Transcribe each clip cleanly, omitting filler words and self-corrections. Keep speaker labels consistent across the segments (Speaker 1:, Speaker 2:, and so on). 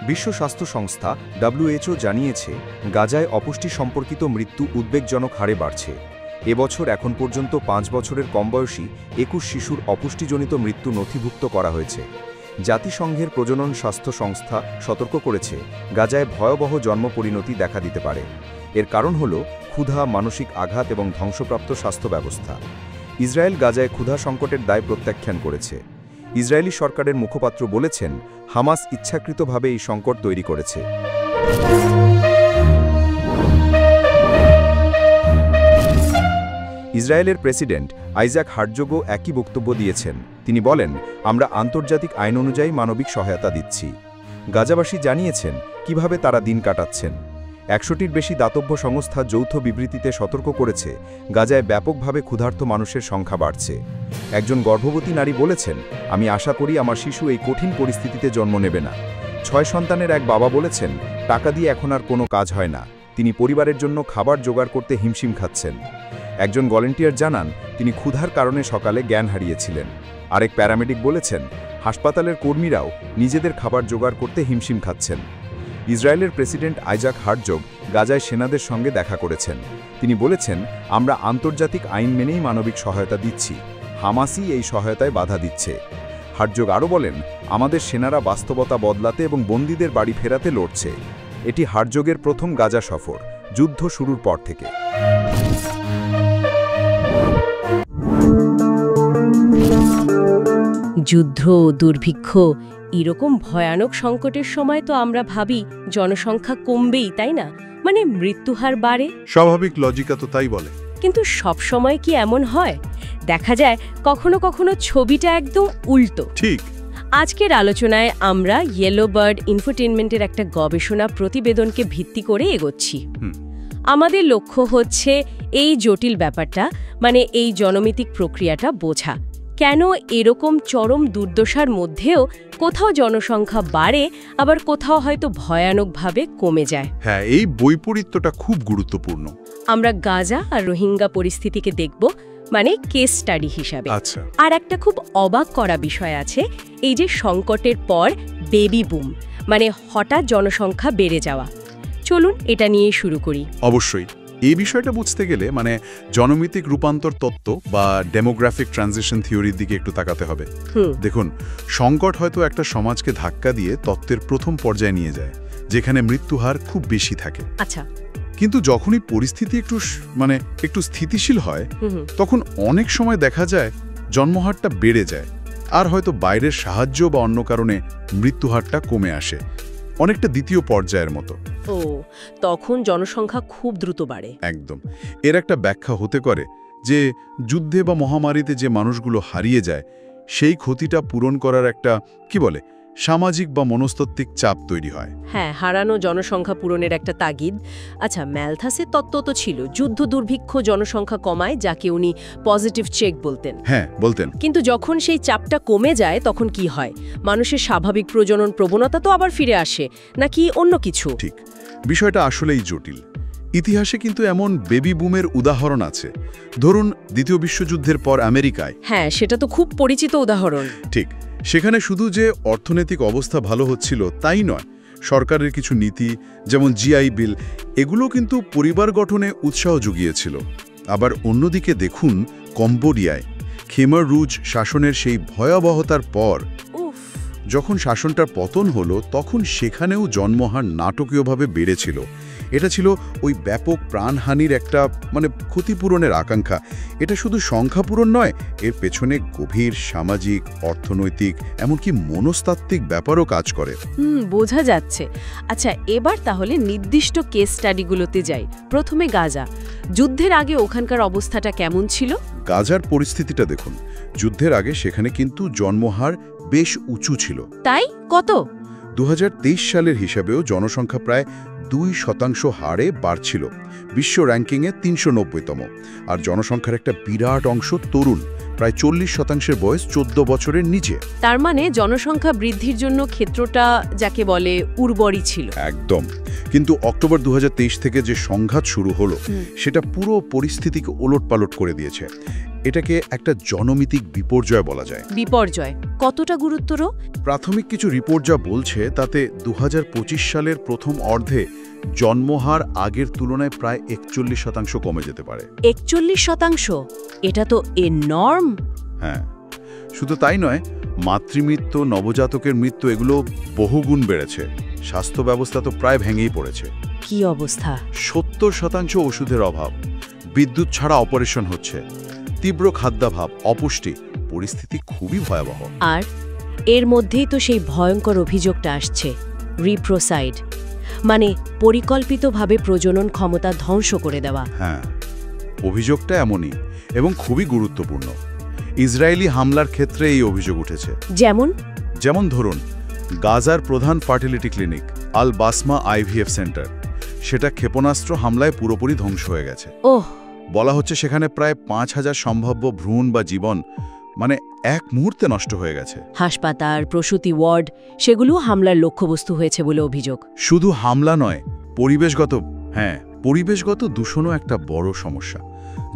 Speaker 1: বিশ্ব স্বাস্থ্য সংস্থা WHO জানিয়েছে, গাজায় অপুষ্টি সম্পর্কিত মৃত্যু উদ্বেগজনক হারে বাড়ছে। এবছর এখন পর্যন্ত 5 বছরের কম বয়সী 21 শিশুর অপুষ্টিজনিত মৃত্যু নথিভুক্ত করা হয়েছে। জাতিসংঘের প্রজনন স্বাস্থ্য সংস্থা সতর্ক করেছে, গাজায় ভয়াবহ জন্ম পরিণতি দেখা দিতে পারে। এর কারণ হল ক্ষুধা, মানসিক আঘাত এবং ধ্বংসপ্রাপ্ত স্বাস্থ্য ব্যবস্থা। ইসরায়েল গাজায় ক্ষুধা সংকটের দায় প্রত্যাখ্যান করেছে। ইসরায়েলি সরকারের মুখপাত্র বলেছেন, হামাস ইচ্ছাকৃতভাবে এই সংকট তৈরি করেছে। ইসরায়েলের প্রেসিডেন্ট আইজাক হার্জগও একই বক্তব্য দিয়েছেন। তিনি বলেন, আমরা আন্তর্জাতিক আইন অনুযায়ী মানবিক সহায়তা দিচ্ছি। গাজাবাসী জানিয়েছেন কিভাবে তারা দিন কাটাচ্ছেন। 100টির বেশি দাতব্য সংস্থা যৌথ বিবৃতিতে সতর্ক করেছে, গাজায় ব্যাপকভাবে ক্ষুধার্ত মানুষের সংখ্যা বাড়ছে। একজন গর্ভবতী নারী বলেছেন, আমি আশা করি আমার শিশু এই কঠিন পরিস্থিতিতে জন্ম নেবে না। 6 সন্তানের এক বাবা বলেছেন, টাকা দিয়ে এখন আর কোনো কাজ হয় না। তিনি পরিবারের জন্য খাবার জোগাড় করতে হিমশিম খাচ্ছেন। একজন ভলান্টিয়ার জানান, তিনি ক্ষুধার কারণে সকালে জ্ঞান হারিয়েছিলেন। আরেক প্যারামেডিক বলেছেন, হাসপাতালের কর্মীরাও নিজেদের খাবার জোগাড় করতে হিমশিম খাচ্ছেন। ইসরায়েলের প্রেসিডেন্ট আইজাক হার্জগ গাজায় সেনাদের সঙ্গে দেখা করেছেন। তিনি বলেছেন, আমরা আন্তর্জাতিক আইন মেনেই মানবিক সহায়তা দিচ্ছি। হামাসই এই সহায়তায় বাধা দিচ্ছে। হার্জগ আরও বলেন, আমাদের সেনারা বাস্তবতা বদলাতে এবং বন্দীদের বাড়ি ফেরাতে লড়ছে। এটি হার্জগের প্রথম গাজা সফর, যুদ্ধ শুরুর পর থেকে।
Speaker 2: যুদ্ধ, দুর্ভিক্ষ, এরকম ভয়ানক সংকটের সময় তো আমরা ভাবি জনসংখ্যা কমবেই, তাই না? মানে মৃত্যুহার বাড়ে।
Speaker 3: স্বাভাবিক লজিকা তো তাই বলে।
Speaker 2: কিন্তু সব সময় কি এমন হয়? দেখা যায় কখনো কখনো ছবিটা একদম উল্টো।
Speaker 3: ঠিক।
Speaker 2: আজকের আলোচনায় আমরা ইয়েলো বার্ড ইনফোটেইনমেন্টের একটা গবেষণা প্রতিবেদনকে ভিত্তি করে এগোচ্ছি। আমাদের লক্ষ্য হচ্ছে এই জটিল ব্যাপারটা, মানে এই জনমিতিক প্রক্রিয়াটা বোঝা। কেন এরকম চরম দুর্দশার মধ্যেও কোথাও জনসংখ্যা বাড়ে, আবার কোথাও হয়তো ভয়ানকভাবে কমে যায়।
Speaker 3: হ্যাঁ, এই বৈপরীত্যটা খুব গুরুত্বপূর্ণ। আমরা
Speaker 2: গাজা আর রোহিঙ্গা পরিস্থিতিকে দেখব, মানে কেস স্টাডি হিসাবে।
Speaker 3: আচ্ছা।
Speaker 2: আর একটা খুব অবাক করা বিষয় আছে, এই যে সংকটের পর বেবি বুম, মানে হঠাৎ জনসংখ্যা বেড়ে যাওয়া। চলুন এটা নিয়ে শুরু করি।
Speaker 3: অবশ্যই। এই বিষয়টা বুঝতে গেলে মানে জনমিতিক রূপান্তর তত্ত্ব বা ডেমোগ্রাফিক ট্রানজিশন থিওরির দিকে একটু তাকাতে হবে। দেখুন, সংকট হয়তো একটা সমাজকে ধাক্কা দিয়ে তত্ত্বের প্রথম পর্যায়ে নিয়ে যায়, যেখানে মৃত্যুহার খুব বেশি থাকে।
Speaker 2: আচ্ছা।
Speaker 3: কিন্তু যখনই পরিস্থিতি একটু স্থিতিশীল হয়, তখন অনেক সময় দেখা যায় জন্মহারটা বেড়ে যায়, আর হয়তো বাইরের সাহায্য বা অন্য কারণে মৃত্যুহারটা কমে আসে, অনেকটা দ্বিতীয় পর্যায়ের মতো।
Speaker 2: ও, তখন জনসংখ্যা খুব দ্রুত বাড়ে।
Speaker 3: একদম। এর একটা ব্যাখ্যা হতে পারে যে যুদ্ধে বা মহামারীতে যে মানুষগুলো হারিয়ে যায়, সেই ক্ষতিটা পূরণ করার একটা সামাজিক বা মনস্তাত্ত্বিক চাপ তৈরি হয়।
Speaker 2: হ্যাঁ, হারানো জনসংখ্যা পূরণের একটা তাগিদ। আচ্ছা, ম্যালথাসের তত্ত্ব তো ছিল যুদ্ধ দুর্ভিক্ষ জনসংখ্যা কমায়, যাকে উনি পজিটিভ চেক বলতেন।
Speaker 3: হ্যাঁ, বলতেন।
Speaker 2: কিন্তু যখন সেই চাপটা কমে যায় তখন কি হয়? মানুষের স্বাভাবিক প্রজনন প্রবণতা তো আবার ফিরে আসে, নাকি অন্য কিছু?
Speaker 3: ঠিক। বিষয়টা আসলেই জটিল। ইতিহাসে কিন্তু এমন বেবি বুমের উদাহরণ আছে। ধরুন, দ্বিতীয় বিশ্বযুদ্ধের পর আমেরিকায়।
Speaker 2: হ্যাঁ, সেটা তো খুব পরিচিত উদাহরণ।
Speaker 3: ঠিক। সেখানে শুধু যে অর্থনৈতিক অবস্থা ভালো হচ্ছিল তাই নয়, সরকারের কিছু নীতি, যেমন জিআই বিল, এগুলো কিন্তু পরিবার গঠনে উৎসাহ জুগিয়েছিল। আবার অন্যদিকে দেখুন, কম্বোডিয়ায় খেমার রুজ শাসনের সেই ভয়াবহতার পর যখন শাসনটার পতন হলো, তখন সেখানেও জন্মহার নাটকীয়ভাবে বেড়েছিল। এটা ছিল ওই ব্যাপক প্রাণহানির একটা ক্ষতিপূরণের আকাঙ্ক্ষা। এটা শুধু সংখ্যা পূরণ নয়, এর পেছনে গভীর সামাজিক, অর্থনৈতিক, এমনকি মনস্তাত্ত্বিক ব্যাপারও কাজ করে।
Speaker 2: বোঝা যাচ্ছে। আচ্ছা, এবার তাহলে নির্দিষ্ট কেস স্টাডিগুলোতে যাই। প্রথমে গাজা। যুদ্ধের আগে ওখানকার অবস্থাটা কেমন ছিল?
Speaker 3: গাজার পরিস্থিতিটা দেখুন। যুদ্ধের আগে সেখানে কিন্তু জন্মহার বেশ উঁচু ছিল।
Speaker 2: তাই? কত?
Speaker 3: 2023 সালের হিসাবেও জনসংখ্যা প্রায় 2% হারে বাড়ছিল, বিশ্ব র্যাঙ্কিংয়ে 390তম। আর জনসংখ্যার একটা বিরাট অংশ তরুণ, প্রায় 40% বয়স 14 বছরের নিচে।
Speaker 2: তার মানে জনসংখ্যা বৃদ্ধির জন্য ক্ষেত্রটা যাকে বলে উর্বরই ছিল।
Speaker 3: একদম। কিন্তু অক্টোবর 2023 থেকে যে সংঘাত শুরু হলো, সেটা পুরো পরিস্থিতিকে ওলটপালট করে দিয়েছে। এটাকে একটা জনমিতিক বিপর্যয় বলা যায়।
Speaker 2: বিপর্যয় কতটা গুরুতর?
Speaker 3: প্রাথমিক কিছু রিপোর্ট যা বলছে তাতে 2025 সালের প্রথম অর্ধে জন্মহার আগের তুলনায় প্রায় 41% কমে যেতে পারে।
Speaker 2: 41%? এটা তো এনর্ম।
Speaker 3: হ্যাঁ, শুধু তাই নয়, মাতৃমৃত্যু, নবজাতকের মৃত্যু এগুলো বহুগুণ বেড়েছে। স্বাস্থ্য ব্যবস্থা তো প্রায় ভেঙেই পড়েছে।
Speaker 2: কি অবস্থা!
Speaker 3: 70% ওষুধের অভাব, বিদ্যুৎ ছাড়া অপারেশন হচ্ছে, তীব্র খাদ্যাভাব, অপুষ্টি, পরিস্থিতি খুবই ভয়াবহ।
Speaker 2: আর এর মধ্যেই তো সেই ভয়ঙ্কর অভিযোগটা আসছে, রিপ্রোসাইড, মানে পরিকল্পিতভাবে প্রজনন ক্ষমতা ধ্বংস করে দেওয়া।
Speaker 3: হ্যাঁ, অভিযোগটা এমনই এবং খুবই গুরুত্বপূর্ণ। ইসরায়েলি হামলার ক্ষেত্রে এই অভিযোগ উঠেছে। যেমন ধরুন, গাজার প্রধান ফার্টিলিটি ক্লিনিক আল বাসমা IVF সেন্টার, সেটা ক্ষেপণাস্ত্র হামলায় পুরোপুরি ধ্বংস হয়ে গেছে।
Speaker 2: ওহ!
Speaker 3: বলা হচ্ছে সেখানে প্রায় 5000 সম্ভাব্য ভ্রূণ বা জীবন মানে এক মুহূর্তে নষ্ট হয়ে গেছে।
Speaker 2: হাসপাতাল, প্রসূতি ওয়ার্ড, সেগুলো হামলার লক্ষ্যবস্তু হয়েছে বলে অভিযোগ।
Speaker 3: শুধু হামলা নয়, পরিবেশগত দূষণও একটা বড় সমস্যা।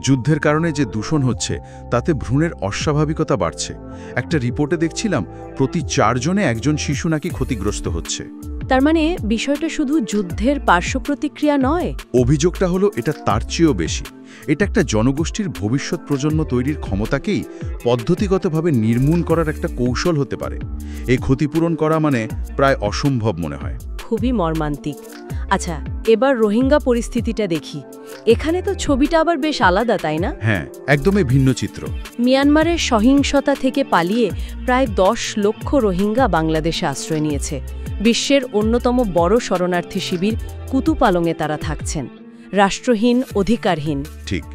Speaker 3: যুদ্ধের কারণে যে দূষণ হচ্ছে তাতে ভ্রূণের অস্বাভাবিকতা বাড়ছে। একটা রিপোর্টে দেখছিলাম প্রতি 4 জনে একজন শিশু নাকি ক্ষতিগ্রস্ত হচ্ছে।
Speaker 2: তার মানে বিষয়টা শুধু যুদ্ধের পার্শ্ব প্রতিক্রিয়া নয়।
Speaker 3: অভিযোগটা হলো এটা তার চেয়েও বেশি। এটা একটা জনগোষ্ঠীর ভবিষ্যৎ প্রজন্ম তৈরির ক্ষমতাকেই পদ্ধতিগতভাবে নির্মূল করার একটা কৌশল হতে পারে। এই ক্ষতিপূরণ করা মানে প্রায় অসম্ভব মনে হয়।
Speaker 2: খুবই মর্মান্তিক। আচ্ছা, এবার রোহিঙ্গা পরিস্থিতিটা দেখি। এখানে তো ছবিটা আবার বেশ আলাদা, তাই না?
Speaker 3: হ্যাঁ, একদমই ভিন্ন চিত্র।
Speaker 2: মিয়ানমারের সহিংসতা থেকে পালিয়ে প্রায় 10 লক্ষ রোহিঙ্গা বাংলাদেশে আশ্রয় নিয়েছে। বিশ্বের অন্যতম বড় শরণার্থী শিবির কুতুপালংয়ে তারা থাকছেন, রাষ্ট্রহীন, অধিকারহীন।
Speaker 3: ঠিক,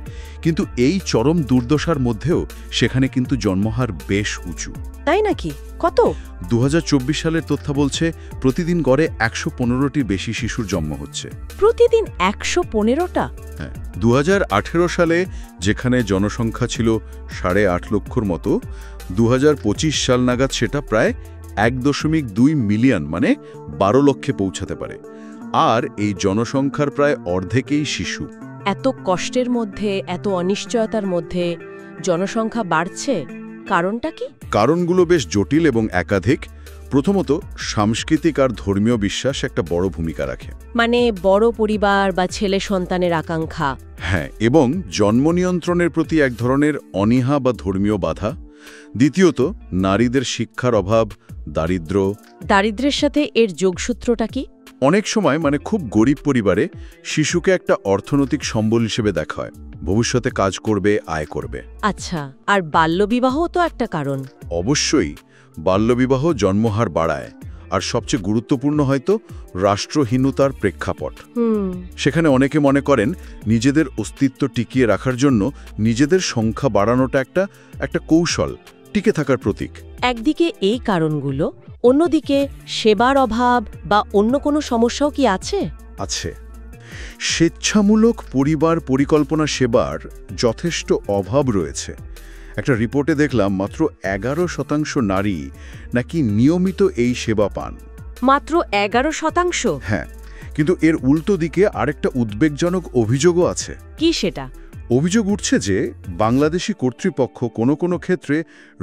Speaker 3: কিন্তু এই চরম দুর্দশার মধ্যেও সেখানে কিন্তু জন্মহার বেশ উঁচু।
Speaker 2: তাই নাকি? কত?
Speaker 3: 2024 সালের তথ্য বলছে প্রতিদিন গড়ে 115টির বেশি শিশুর জন্ম হচ্ছে।
Speaker 2: প্রতিদিন 115টা?
Speaker 3: হ্যাঁ, 2018 সালে যেখানে জনসংখ্যা ছিল 8.5 লক্ষর মতো, 2025 সাল নাগাদ সেটা প্রায় 1.2 মিলিয়ন মানে 12 লক্ষে পৌঁছাতে পারে। আর এই জনসংখ্যার প্রায় অর্ধেকেই শিশু।
Speaker 2: এত কষ্টের মধ্যে, এত অনিশ্চয়তার মধ্যে জনসংখ্যা বাড়ছে, কারণটা কি?
Speaker 3: কারণগুলো বেশ জটিল এবং একাধিক। প্রথমত, সাংস্কৃতিক আর ধর্মীয় বিশ্বাস একটা বড় ভূমিকা রাখে।
Speaker 2: মানে বড় পরিবার বা ছেলে সন্তানের আকাঙ্ক্ষা।
Speaker 3: হ্যাঁ, এবং জন্ম নিয়ন্ত্রণের প্রতি এক ধরনের অনীহা বা ধর্মীয় বাধা। দ্বিতীয়ত, নারীদের শিক্ষার অভাব,
Speaker 2: দারিদ্র্যের সাথে এর যোগসূত্রটা কি?
Speaker 3: অনেক সময় মানে খুব গরিব পরিবারে শিশুকে একটা অর্থনৈতিক সম্বল হিসেবে দেখা হয়, ভবিষ্যতে কাজ করবে, আয় করবে।
Speaker 2: আচ্ছা, আর বাল্যবিবাহও তো একটা কারণ।
Speaker 3: অবশ্যই, বাল্যবিবাহ জন্মহার বাড়ায়। আর সবচেয়ে গুরুত্বপূর্ণ হয়তো রাষ্ট্রহীনতার প্রেক্ষাপট। সেখানে অনেকে মনে করেন নিজেদের অস্তিত্ব টিকিয়ে রাখার জন্য নিজেদের সংখ্যা বাড়ানোটা একটা কৌশল, টিকে থাকার প্রতীক।
Speaker 2: একদিকে এই কারণগুলো, অন্যদিকে সেবার অভাব বা অন্য কোনো সমস্যাও কি আছে?
Speaker 3: আছে। স্বেচ্ছামূলক পরিবার পরিকল্পনা সেবার যথেষ্ট অভাব রয়েছে। একটা রিপোর্টে দেখলাম মাত্র 11% নারী নাকি নিয়মিত এই সেবা পান।
Speaker 2: মাত্র 11%?
Speaker 3: হ্যাঁ, কিন্তু এর উল্টো দিকে আরেকটা উদ্বেগজনক অভিযোগও আছে।
Speaker 2: কি সেটা?
Speaker 3: অভিযোগ উঠছে যে বাংলাদেশি কর্তৃপক্ষ কোনো ক্ষেত্রে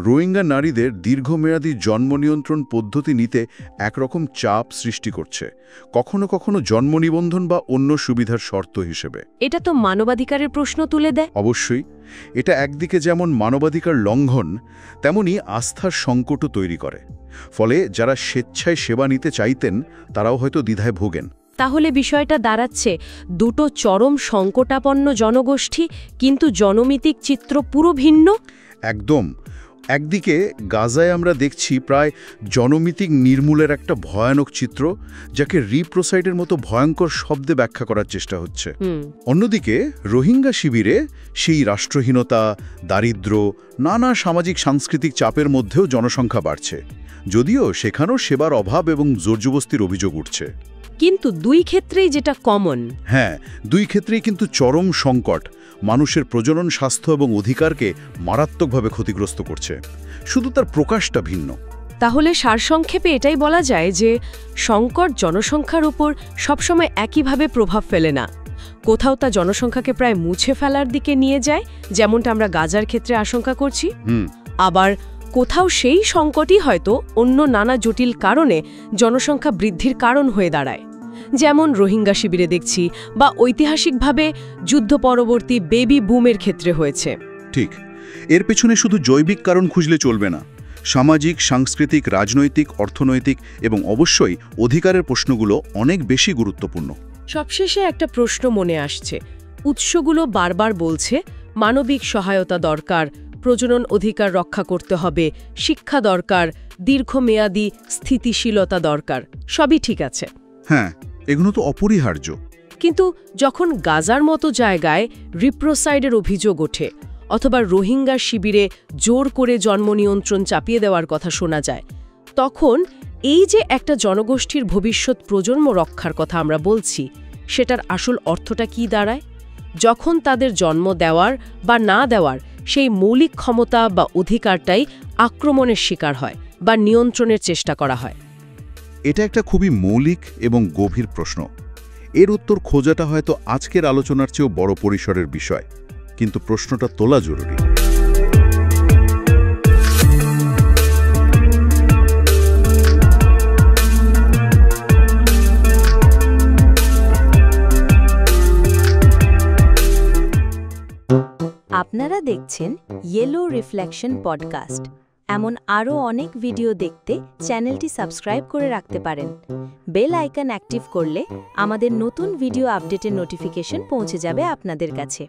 Speaker 3: রোহিঙ্গা নারীদের দীর্ঘমেয়াদী জন্ম নিয়ন্ত্রণ পদ্ধতি নিতে একরকম চাপ সৃষ্টি করছে, কখনো কখনো জন্ম নিবন্ধন বা অন্য সুবিধার শর্ত হিসেবে।
Speaker 2: এটা তো মানবাধিকারের প্রশ্ন তুলে দেয়।
Speaker 3: অবশ্যই, এটা একদিকে যেমন মানবাধিকার লঙ্ঘন, তেমনি আস্থার সংকটও তৈরি করে। ফলে যারা স্বেচ্ছায় সেবা নিতে চাইতেন তারাও হয়তো দ্বিধায় ভোগেন।
Speaker 2: তাহলে বিষয়টা দাঁড়াচ্ছে দুটো চরম সংকটাপন্ন জনগোষ্ঠী, কিন্তু জনমিতিক চিত্র পুরো ভিন্ন।
Speaker 3: একদম। একদিকে গাজায় আমরা দেখছি প্রায় জনমিতিক নির্মূলের একটা ভয়ানক চিত্র, যাকে রিপ্রোসাইডের মতো ভয়ঙ্কর শব্দে ব্যাখ্যা করার চেষ্টা হচ্ছে। অন্যদিকে রোহিঙ্গা শিবিরে সেই রাষ্ট্রহীনতা, দারিদ্র্য, নানা সামাজিক সাংস্কৃতিক চাপের মধ্যেও জনসংখ্যা বাড়ছে, যদিও সেখানেও সেবার অভাব এবং জোরজবস্তির অভিযোগ উঠছে।
Speaker 2: কিন্তু দুই ক্ষেত্রেই যেটা কমন।
Speaker 3: হ্যাঁ, দুই ক্ষেত্রেই কিন্তু চরম সংকট মানুষের প্রজনন, স্বাস্থ্য এবং অধিকারকে মারাত্মকভাবে ক্ষতিগ্রস্ত করছে, শুধু তার প্রকাশটা ভিন্ন।
Speaker 2: তাহলে সারসংক্ষেপে এটাই বলা যায় যে সংকট জনসংখ্যার উপর সবসময় একইভাবে প্রভাব ফেলে না। কোথাও তা জনসংখ্যাকে প্রায় মুছে ফেলার দিকে নিয়ে যায়, যেমনটা আমরা গাজার ক্ষেত্রে আশঙ্কা করছি। আবার কোথাও সেই সংকটই হয়তো অন্য নানা জটিল কারণে জনসংখ্যা বৃদ্ধির কারণ হয়ে দাঁড়ায়, যেমন রোহিঙ্গা শিবিরে দেখছি, বা ঐতিহাসিকভাবে যুদ্ধ পরবর্তী বেবি বুমের ক্ষেত্রে হয়েছে।
Speaker 3: ঠিক, এর পেছনে শুধু জৈবিক কারণ খুঁজলে চলবে না। সামাজিক, সাংস্কৃতিক, রাজনৈতিক, অর্থনৈতিক এবং অবশ্যই অধিকারের প্রশ্নগুলো অনেক বেশি গুরুত্বপূর্ণ।
Speaker 2: সবশেষে একটা প্রশ্ন মনে আসছে। উৎসগুলো বারবার বলছে মানবিক সহায়তা দরকার, প্রজনন অধিকার রক্ষা করতে হবে, শিক্ষা দরকার, দীর্ঘমেয়াদী স্থিতিশীলতা দরকার। সবই ঠিক আছে।
Speaker 3: হ্যাঁ, এগুলো তো অপরিহার্য।
Speaker 2: কিন্তু যখন গাজার মতো জায়গায় রিপ্রোসাইডের অভিযোগ ওঠে, অথবা রোহিঙ্গা শিবিরে জোর করে জন্ম নিয়ন্ত্রণ চাপিয়ে দেওয়ার কথা শোনা যায়, তখন এই যে একটা জনগোষ্ঠীর ভবিষ্যৎ প্রজন্ম রক্ষার কথা আমরা বলছি, সেটার আসল অর্থটা কি দাঁড়ায়? যখন তাদের জন্ম দেওয়ার বা না দেওয়ার সেই মৌলিক ক্ষমতা বা অধিকারটাই আক্রমণের শিকার হয় বা নিয়ন্ত্রণের চেষ্টা করা হয়।
Speaker 3: এটা একটা খুবই মৌলিক এবং গভীর প্রশ্ন। এর উত্তর খোঁজাটা হয়তো আজকের আলোচনার চেয়েও বড় পরিসরের বিষয়, কিন্তু প্রশ্নটা তোলা জরুরি।
Speaker 4: আপনারা দেখছেন ইয়েলো রিফ্লেকশন পডকাস্ট। এমন আরও অনেক ভিডিও দেখতে চ্যানেলটি সাবস্ক্রাইব করে রাখতে পারেন। বেল আইকন অ্যাক্টিভ করলে আমাদের নতুন ভিডিও আপডেটের নোটিফিকেশন পৌঁছে যাবে আপনাদের কাছে।